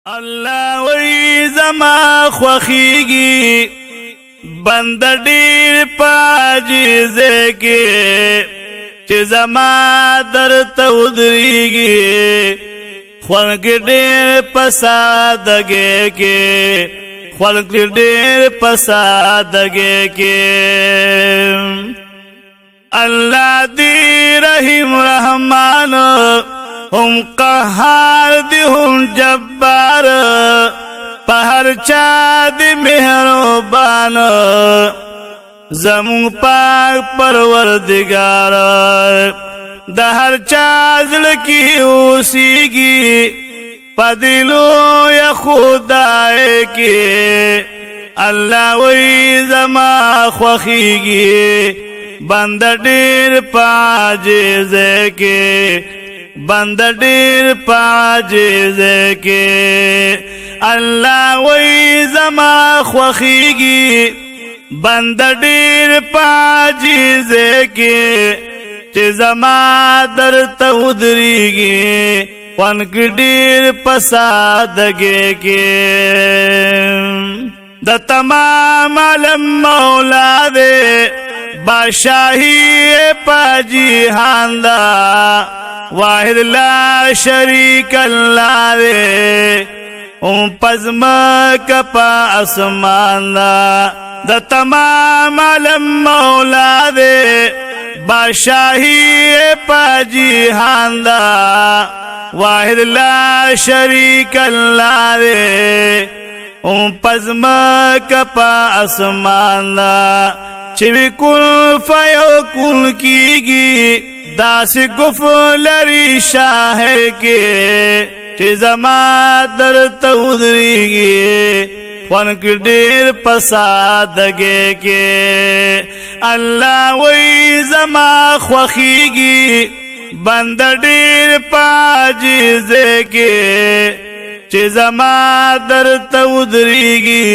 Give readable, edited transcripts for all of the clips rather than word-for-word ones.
الله وی زما خوخیگی بند ډیر پاجیزه کې چې زما درته ودریږي خلق ډیر پسادګي کې خلق ډیر پسادګي کې الله دی رحیم رحمان هم قهار دی هم جبار پهر چا دی مهربان زمون پاک پروردگار د هر چا زلکی اوسیگی پدلو یا خدای کی الله وی زما خوخیگی بند ډیر پاجیزه کی بند ډیر پاجیزه کی الله وی زما خوخیگی بند ډیر پاجیزه کی چې زما درته ودریږي پنک ډیر پسادګي کې د تمام علم مولا دې بادشاہی پاجیهان دا واحد لا شریک الله دې او پزما کپا اسمان دا د تمام علم مولا دې بادشاہی پاجیهان دا واحد لا شریک الله دې او پزما کپا اسمان دا چې کول فیکون کیږي داس غفلری شاه کې چې زما درته ودریږي خونک ډیر پسادګي کې الله وی زما خوخیگی بند ډیر پاجیزه کې چې زما درته ودریږي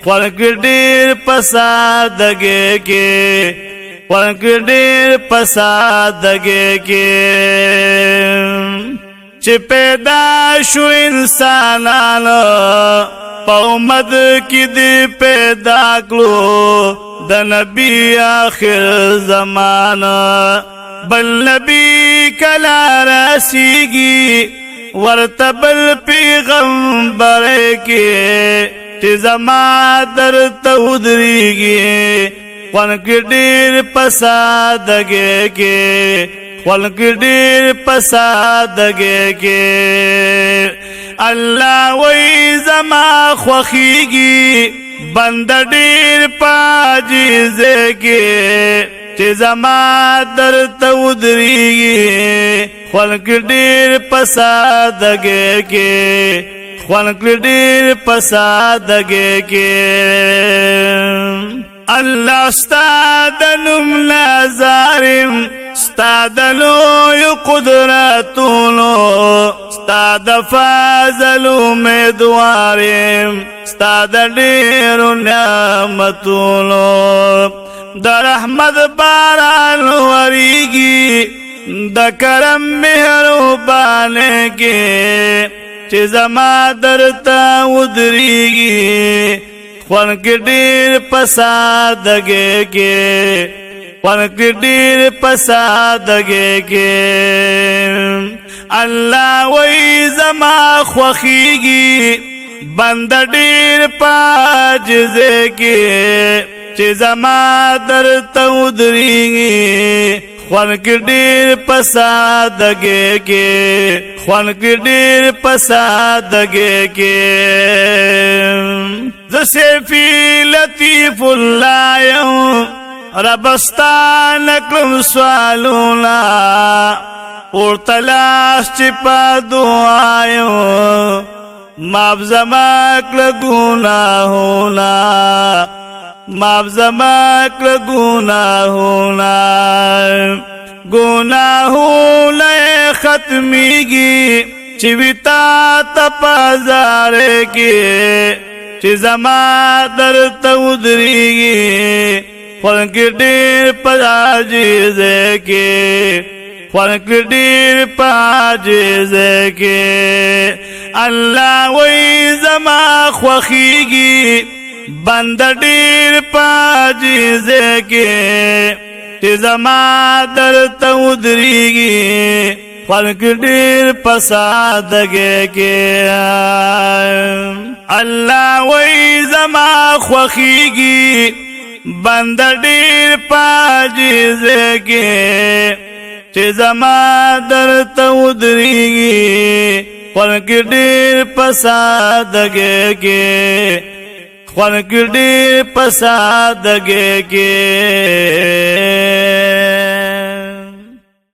خلق ډیر پسادګي کې خلق ډیر پسادګي کې چې پیدا شو انسانانو پومد کی دی پیدا کلو د نبی آخر زمانہ بل نبی کلا رسیگی ورتبل پیغمبر کی چې زما درته ودریږي خلق ډیر پسادګي کې خلق ډیر پسادګي کې الله وی زما خوخیگی بند ډیر پاجیزه کې چې زما درته ودریږي خلق ډیر پسادګي کې خلق ډیر پسادګي کې الله استاد نم لازارم استاد لو قدرتونو استاد فازل امیدوارم استاد ډیر نعمتونو د رحمت باران وریږي د کرم مهربان کې چې زما درته ودریږي خلق ډیر پسادګي کې خلق ډیر پسادګي کې الله وی زما خوخیگی بند ډیر پاجیزه کې چې زما درته ودریږي خلق ډیر پسادګي کې خلق ډیر پسادګي کې زسفی لطیف الله یوم ربستان کلم سوالونا اور تلاش چپا دعایو ماب زماک لگناہونا ماب زماک لگناہونا گناہونا ختمیگی چویتا تپازارے کی چی زما درته ودریږي خلق ډیر پاجیزه کې خلق ډیر پاجیزه کې الله وی زما خوخیږي بند ډیر پاجیزه کې چې زما درته ودرېږي خلق ډیر پسادګي کې الله وی زما خوخیږي بند ډیر پاجیزه کې چې زما درته ودرېږي خلق ډیر پسادګي کې خلق ډیر پسادګي کې